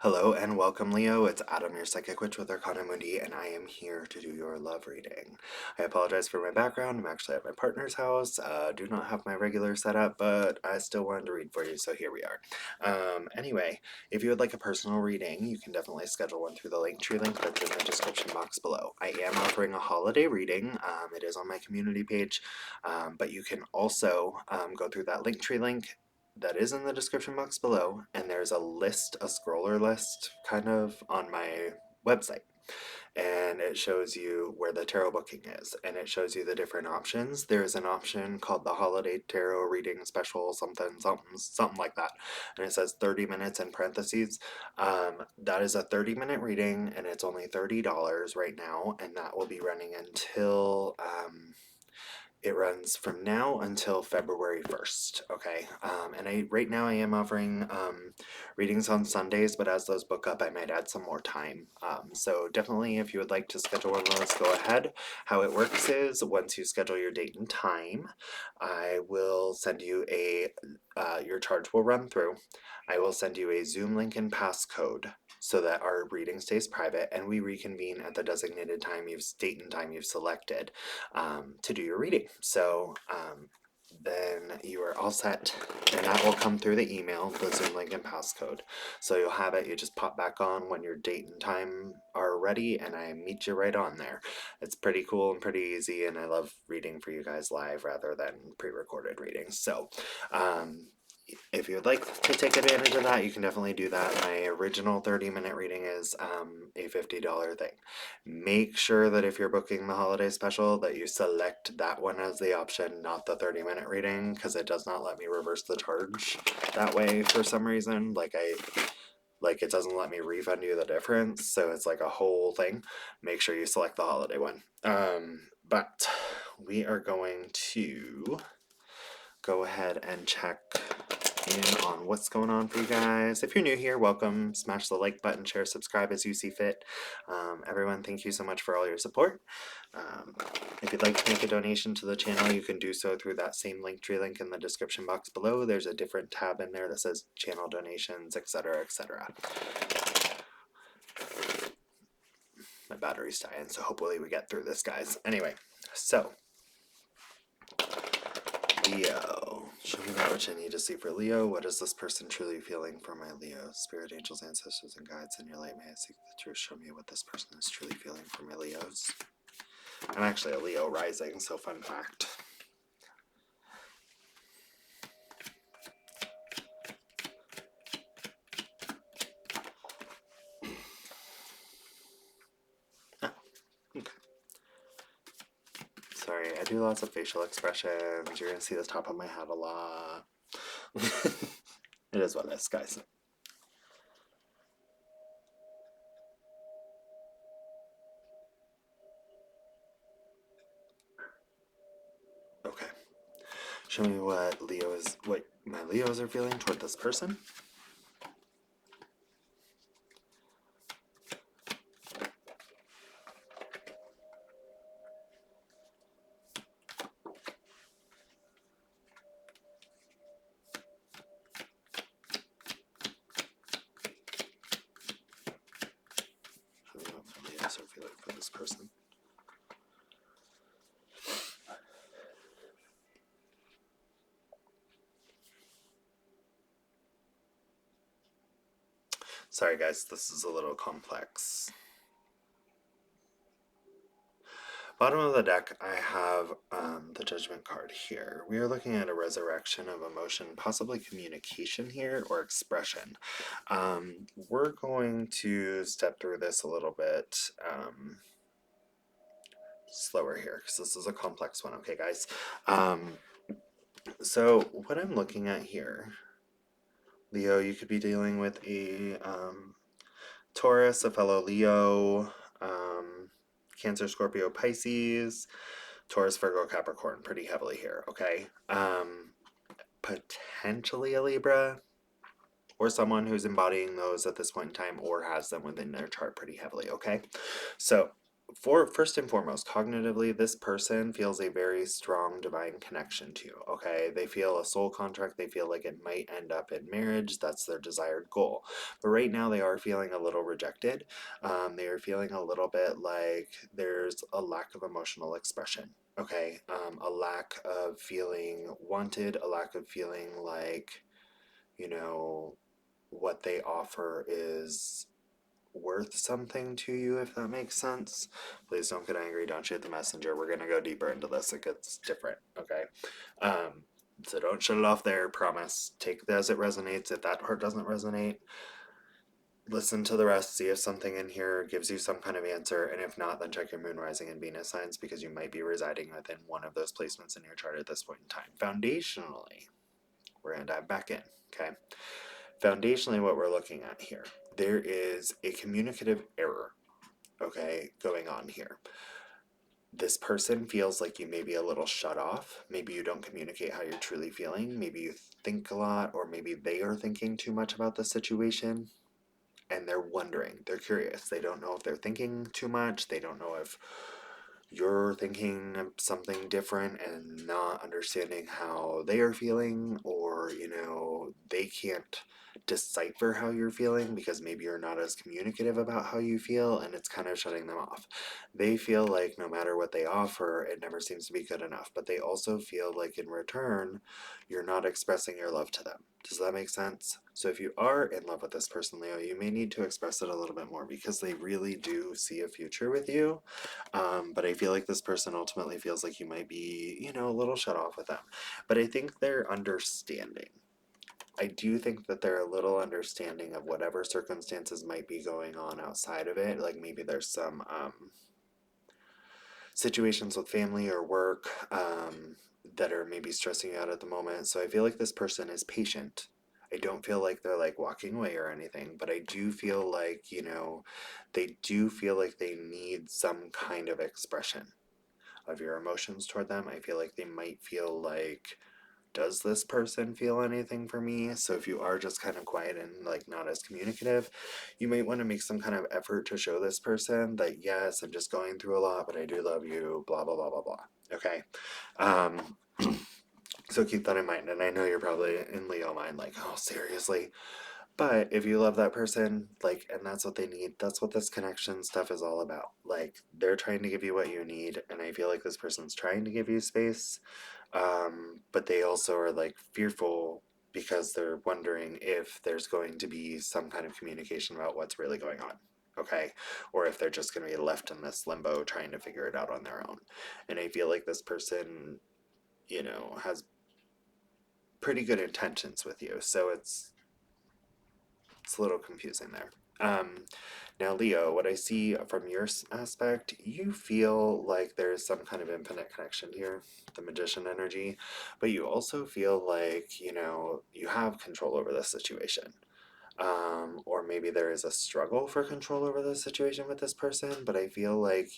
Hello and welcome, Leo. It's Adam, your psychic witch with Arcana Mundi, and I am here to do your love reading. I apologize for my background. I'm actually at my partner's house. Do not have my regular setup, but I still wanted to read for you, so here we are. Anyway, if you would like a personal reading, you can definitely schedule one through the Linktree link that's in the description box below. I am offering a holiday reading. It is on my community page, but you can also go through that Linktree link that is in the description box below, and there's a list, a scroller list kind of on my website, and it shows you where the tarot booking is, and it shows you the different options. There's an option called the holiday tarot reading special, something like that, and it says 30 minutes in parentheses. That is a 30-minute reading, and it's only $30 right now, and that will be running until it runs from now until February 1st, okay? And right now I am offering readings on Sundays, but as those book up, I might add some more time. So definitely, if you would like to schedule one of those, go ahead. How it works is, once you schedule your date and time, I will send you your charge will run through. I will send you a Zoom link and passcode so that our reading stays private, and we reconvene at the designated date and time you've selected to do your reading. So then you are all set, and that will come through the email, the Zoom link and passcode. So you'll have it. You just pop back on when your date and time are ready, and I meet you right on there. It's pretty cool and pretty easy, and I love reading for you guys live rather than pre-recorded readings. So if you would like to take advantage of that, you can definitely do that. My original 30-minute reading is a $50 thing. Make sure that if you're booking the holiday special that you select that one as the option, not the 30-minute reading, because it does not let me reverse the charge that way for some reason. Like it doesn't let me refund you the difference, so it's like a whole thing. Make sure you select the holiday one. But we are going to go ahead and check in on what's going on for you guys. If you're new here, welcome. Smash the like button, share, subscribe as you see fit. Everyone, thank you so much for all your support. If you'd like to make a donation to the channel, you can do so through that same Linktree link in the description box below. There's a different tab in there that says channel donations, etc., etc. My battery's dying, so hopefully we get through this, guys. Anyway, so Leo. Show me that which I need to see for Leo. What is this person truly feeling for my Leo? Spirit, angels, ancestors, and guides in your light, may I seek the truth. Show me what this person is truly feeling for my Leos. I'm actually a Leo rising, so fun fact. Oh, okay. Sorry, I do lots of facial expressions. You're going to see the top of my head a lot. It is what it is, guys. Okay. Show me what my Leos are feeling toward this person. Show me what my Leos are feeling for this person. Sorry guys, this is a little complex. Bottom of the deck, I have the Judgment card here. We are looking at a resurrection of emotion, possibly communication here, or expression. We're going to step through this a little bit slower here, because this is a complex one, okay guys? So what I'm looking at here, Leo, you could be dealing with a Taurus, a fellow Leo, Cancer, Scorpio, Pisces, Taurus, Virgo, Capricorn, pretty heavily here, okay? Potentially a Libra, or someone who's embodying those at this point in time, or has them within their chart pretty heavily, okay? So For first and foremost, cognitively, this person feels a very strong divine connection to you. Okay, they feel a soul contract. They feel like it might end up in marriage. That's their desired goal. But right now, they are feeling a little rejected. They are feeling a little bit like there's a lack of emotional expression. Okay, a lack of feeling wanted, a lack of feeling like, you know, what they offer is worth something to you, if that makes sense. Please don't get angry, don't shoot the messenger. We're gonna go deeper into this. It gets different, okay? Um, so don't shut it off there, promise. Take it as it resonates. If that part doesn't resonate, listen to the rest, see if something in here gives you some kind of answer, and if not, then check your moon, rising, and Venus signs because you might be residing within one of those placements in your chart at this point in time. Foundationally, we're gonna dive back in, okay? Foundationally, what we're looking at here, there is a communicative error, okay, going on here. This person feels like you may be a little shut off. Maybe you don't communicate how you're truly feeling. Maybe you think a lot, or maybe they are thinking too much about the situation and they're wondering. They're curious. They don't know if they're thinking too much. They don't know if you're thinking of something different and not understanding how they are feeling, or they can't decipher how you're feeling because maybe you're not as communicative about how you feel, and it's kind of shutting them off. They feel like no matter what they offer, it never seems to be good enough, but they also feel like in return you're not expressing your love to them. Does that make sense? So if you are in love with this person, Leo, you may need to express it a little bit more because they really do see a future with you. But I feel like this person ultimately feels like you might be, a little shut off with them. But I think they're understanding. I do think that they're a little understanding of whatever circumstances might be going on outside of it. Like maybe there's some situations with family or work that are maybe stressing you out at the moment. So I feel like this person is patient. I don't feel like they're like walking away or anything, but I do feel like, they do feel like they need some kind of expression of your emotions toward them. I feel like they might feel like, does this person feel anything for me? So if you are just kind of quiet and like not as communicative, you might want to make some kind of effort to show this person that, yes, I'm just going through a lot, but I do love you, blah, blah, blah, blah, blah. Okay. Um, so keep that in mind. And I know you're probably in Leo mind, like, oh, seriously? But if you love that person, like, and that's what they need, that's what this connection stuff is all about. Like, they're trying to give you what you need, and I feel like this person's trying to give you space, but they also are like fearful because they're wondering if there's going to be some kind of communication about what's really going on. Okay, or if they're just going to be left in this limbo trying to figure it out on their own. And I feel like this person, has pretty good intentions with you, so it's a little confusing there. Um, Now, Leo, what I see from your aspect, you feel like there's some kind of infinite connection here, the magician energy, but you also feel like, you have control over the situation. Or maybe there is a struggle for control over the situation with this person, but I feel like,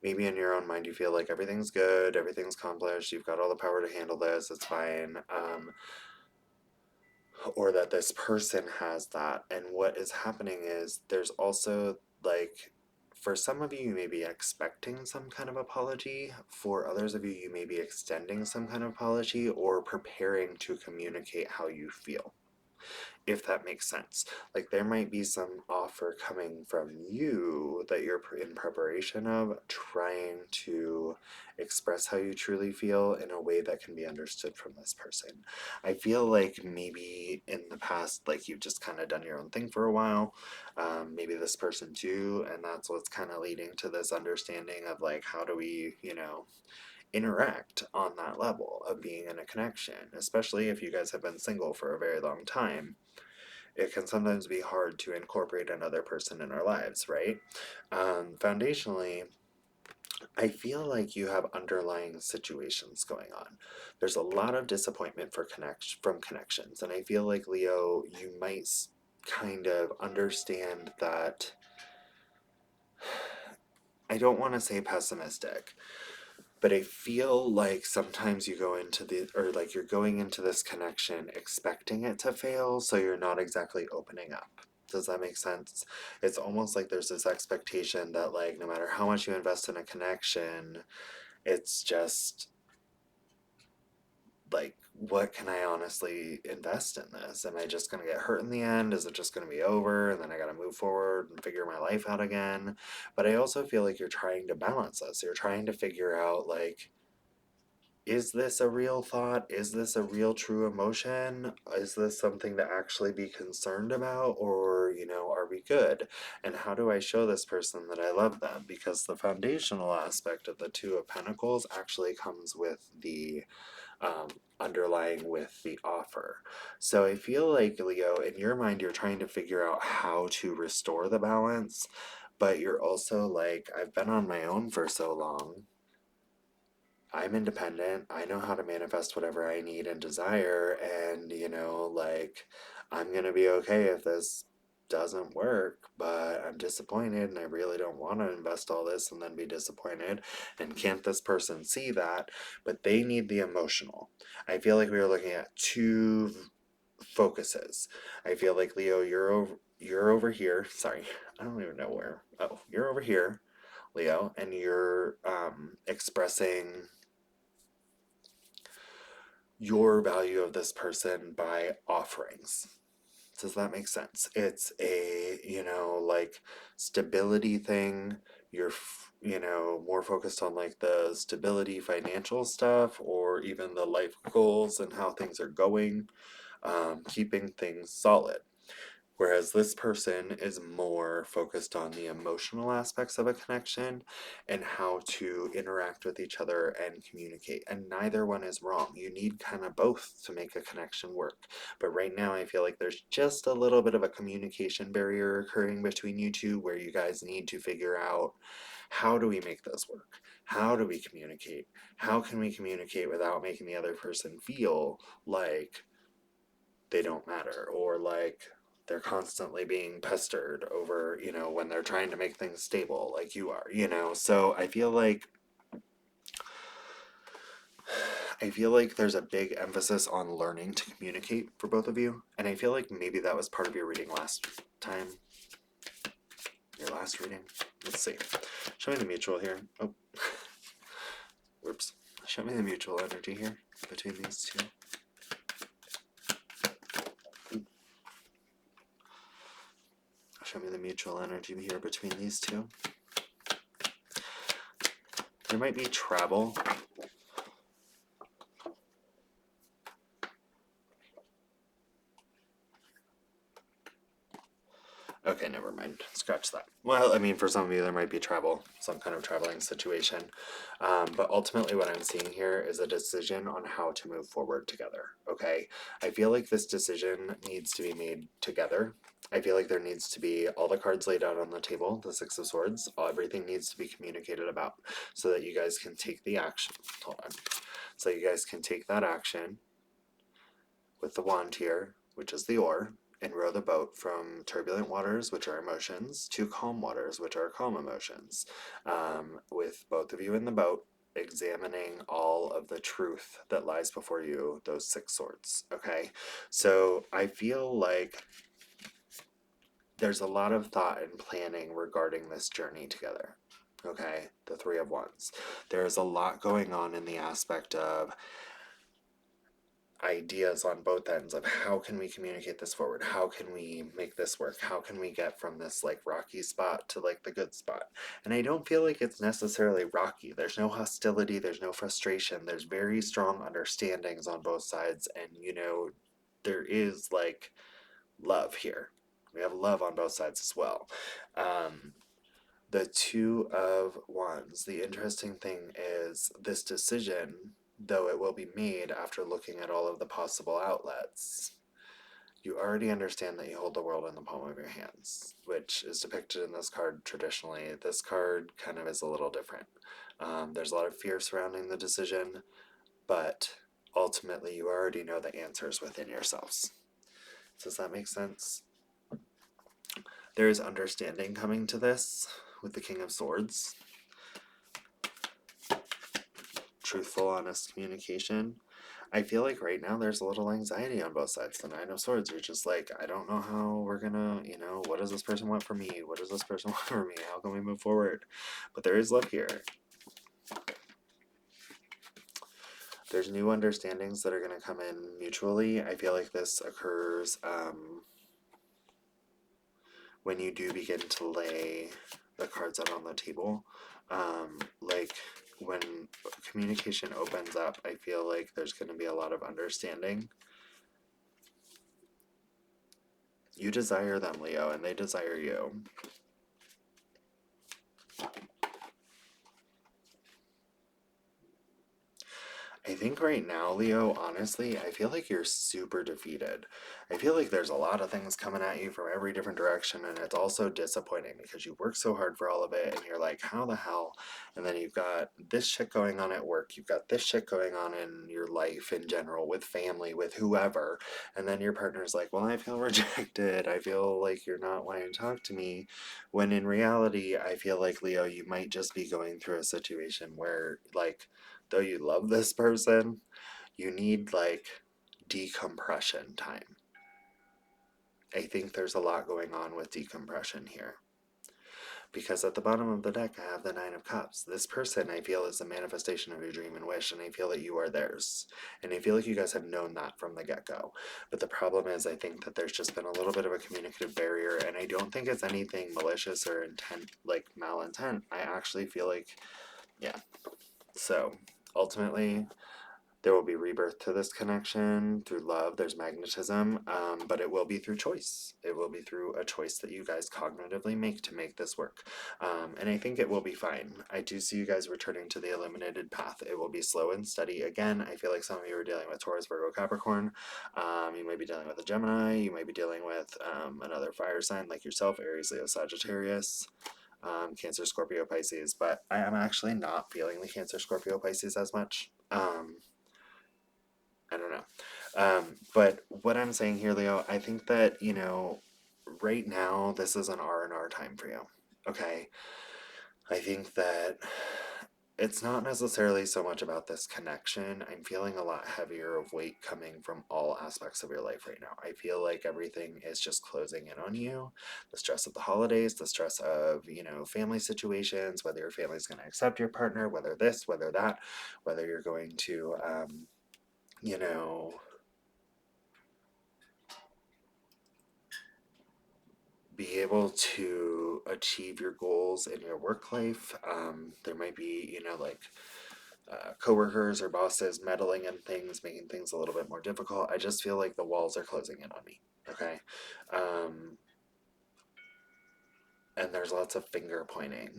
maybe in your own mind, you feel like everything's good, everything's accomplished, you've got all the power to handle this, it's fine. Or that this person has that. And what is happening is there's also like, for some of you, you may be expecting some kind of apology. For others of you, you may be extending some kind of apology or preparing to communicate how you feel, if that makes sense. Like there might be some offer coming from you that you're in preparation of, trying to express how you truly feel in a way that can be understood from this person. I feel like maybe in the past, like you've just kind of done your own thing for a while. Maybe this person too, and that's what's kind of leading to this understanding of like, how do we, interact on that level of being in a connection, especially if you guys have been single for a very long time. It can sometimes be hard to incorporate another person in our lives, right? Foundationally, I feel like you have underlying situations going on. There's a lot of disappointment from connections, and I feel like Leo, you might kind of understand that. I don't want to say pessimistic, but I feel like sometimes you go into or like you're going into this connection expecting it to fail, so you're not exactly opening up. Does that make sense? It's almost like there's this expectation that, like, no matter how much you invest in a connection, it's just like, what can I honestly invest in this? Am I just going to get hurt in the end? Is it just going to be over and then I got to move forward and figure my life out again? But I also feel like you're trying to balance this. You're trying to figure out, like, is this a real thought? Is this a real true emotion? Is this something to actually be concerned about? Or, are we good? And how do I show this person that I love them? Because the foundational aspect of the Two of Pentacles actually comes with the um, underlying with the offer. So I feel like, Leo, in your mind, you're trying to figure out how to restore the balance, but you're also like, I've been on my own for so long. I'm independent. I know how to manifest whatever I need and desire. And, like, I'm going to be okay if this doesn't work, but I'm disappointed and I really don't want to invest all this and then be disappointed. And can't this person see that? But they need the emotional. I feel like we were looking at two focuses. I feel like, Leo, you're over here. Sorry, I don't even know where. Oh, you're over here, Leo, and you're expressing your value of this person by offerings. Does that make sense? It's a, like, stability thing. You're, more focused on, like, the stability financial stuff or even the life goals and how things are going, keeping things solid. Whereas this person is more focused on the emotional aspects of a connection and how to interact with each other and communicate. And neither one is wrong. You need kind of both to make a connection work. But right now, I feel like there's just a little bit of a communication barrier occurring between you two where you guys need to figure out, how do we make this work? How do we communicate? How can we communicate without making the other person feel like they don't matter, or like they're constantly being pestered over, when they're trying to make things stable like you are, So I feel like there's a big emphasis on learning to communicate for both of you, and I feel like maybe that was part of your reading last time. Your last reading. Let's see. Show me the mutual here. Oh. Whoops. Show me the mutual energy here between these two. Show me the mutual energy here between these two. There might be travel. Okay, never mind. Scratch that. Well, I mean, for some of you, there might be travel, some kind of traveling situation. But ultimately, what I'm seeing here is a decision on how to move forward together. Okay? I feel like this decision needs to be made together. I feel like there needs to be all the cards laid out on the table, the Six of Swords. Everything needs to be communicated about so that you guys can take the action. Hold on. So you guys can take that action with the wand here, which is the oar, and row the boat from turbulent waters, which are emotions, to calm waters, which are calm emotions. With both of you in the boat, examining all of the truth that lies before you, those six swords. Okay? So I feel like there's a lot of thought and planning regarding this journey together. Okay? The Three of Wands. There's a lot going on in the aspect of ideas on both ends of how can we communicate this forward, how can we make this work, how can we get from this like rocky spot to like the good spot. And I don't feel like it's necessarily rocky. There's no hostility, there's no frustration, there's very strong understandings on both sides, and there is like love here. We have love on both sides as well. The Two of Wands, the interesting thing is this decision, though it will be made after looking at all of the possible outlets, you already understand that you hold the world in the palm of your hands, which is depicted in this card traditionally. This card kind of is a little different. There's a lot of fear surrounding the decision, but ultimately you already know the answers within yourselves. Does that make sense? There is understanding coming to this with the King of Swords. Truthful, honest communication. I feel like right now there's a little anxiety on both sides. The Nine of Swords, you're just like, I don't know how we're gonna, what does this person want from me? What does this person want from me? How can we move forward? But there is love here. There's new understandings that are gonna come in mutually. I feel like this occurs when you do begin to lay the cards out on the table. Like when communication opens up, I feel like there's going to be a lot of understanding. You desire them, Leo, and they desire you. I think right now, Leo, honestly, I feel like you're super defeated. I feel like there's a lot of things coming at you from every different direction, and it's also disappointing because you work so hard for all of it, and you're like, how the hell? And then you've got this shit going on at work, you've got this shit going on in your life in general, with family, with whoever, and then your partner's like, well, I feel rejected. I feel like you're not wanting to talk to me. When in reality, I feel like, Leo, you might just be going through a situation where, like, though you love this person, you need like decompression time. I think there's a lot going on with decompression here. Because at the bottom of the deck, I have the Nine of Cups. This person, I feel, is a manifestation of your dream and wish, and I feel that you are theirs. And I feel like you guys have known that from the get go. But the problem is, I think that there's just been a little bit of a communicative barrier, and I don't think it's anything malicious or intent, like malintent. I actually feel like, yeah. So ultimately, there will be rebirth to this connection through love. There's magnetism, but it will be through choice. It will be through a choice that you guys cognitively make to make this work. And I think it will be fine. I do see you guys returning to the illuminated path. It will be slow and steady. Again, I feel like some of you are dealing with Taurus, Virgo, Capricorn. You may be dealing with a Gemini. You may be dealing with another fire sign like yourself, Aries, Leo, Sagittarius. Cancer, Scorpio, Pisces, but I am actually not feeling the Cancer, Scorpio, Pisces as much. I don't know. But what I'm saying here, Leo, I think that, right now this is an R&R time for you. Okay? I think that it's not necessarily so much about this connection. I'm feeling a lot heavier of weight coming from all aspects of your life right now. I feel like everything is just closing in on you. The stress of the holidays, the stress of, family situations, whether your family's going to accept your partner, whether this, whether that, whether you're going to, you know, be able to achieve your goals in your work life. There might be, coworkers or bosses meddling in things, making things a little bit more difficult. I just feel like the walls are closing in on me. Okay. And there's lots of finger pointing.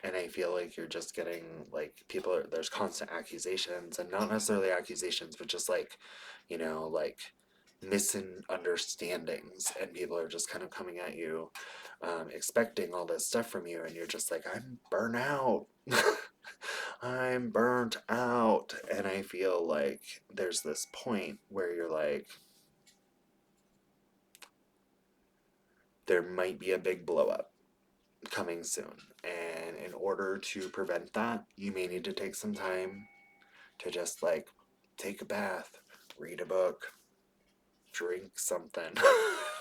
And I feel like you're just getting like there's constant accusations, and not necessarily accusations, but just like, like misunderstandings, and people are just kind of coming at you, expecting all this stuff from you, and you're just like, I'm burnt out. I'm burnt out. And I feel like there's this point where you're like, there might be a big blow up coming soon. And in order to prevent that, you may need to take some time to just like take a bath, read a book, drink something,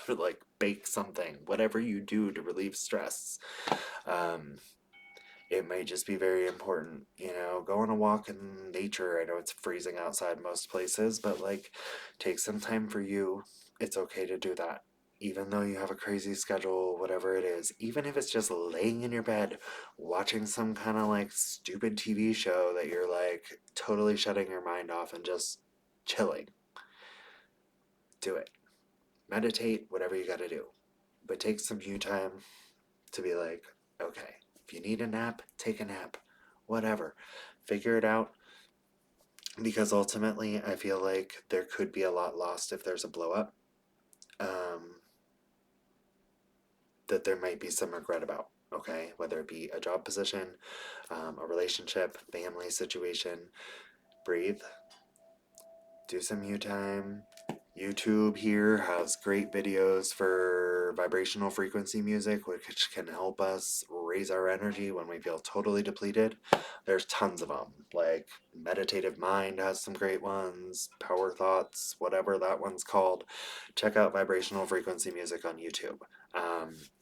or like bake something, whatever you do to relieve stress. It might just be very important, go on a walk in nature. I know it's freezing outside most places, but like take some time for you. It's okay to do that. Even though you have a crazy schedule, whatever it is, even if it's just laying in your bed watching some kind of like stupid TV show that you're like totally shutting your mind off and just chilling, do it. Meditate, whatever you gotta do. But take some you time to be like, okay, if you need a nap, take a nap. Whatever. Figure it out. Because ultimately, I feel like there could be a lot lost if there's a blow up. That there might be some regret about, okay? Whether it be a job position, a relationship, family situation. Breathe. Do some you time. YouTube here has great videos for vibrational frequency music, which can help us raise our energy when we feel totally depleted. There's tons of them. Like Meditative Mind has some great ones, Power Thoughts, whatever that one's called. Check out vibrational frequency music on YouTube.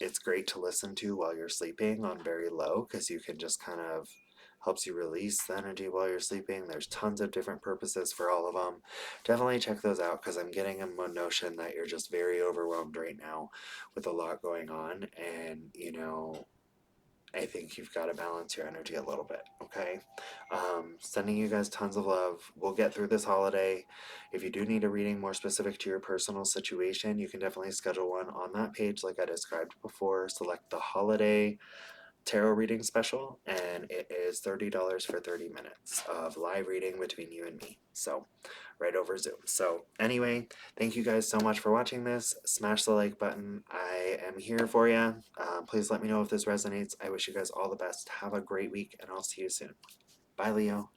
It's great to listen to while you're sleeping on very low because you can just kind of helps you release the energy while you're sleeping. There's tons of different purposes for all of them. Definitely check those out because I'm getting a notion that you're just very overwhelmed right now with a lot going on. And, I think you've got to balance your energy a little bit, okay? Sending you guys tons of love. We'll get through this holiday. If you do need a reading more specific to your personal situation, you can definitely schedule one on that page, like I described before. Select the holiday tarot reading special, and it is $30 for 30 minutes of live reading between you and me. So, right over Zoom. So, anyway, thank you guys so much for watching this. Smash the like button. I am here for you. Please let me know if this resonates. I wish you guys all the best. Have a great week, and I'll see you soon. Bye, Leo.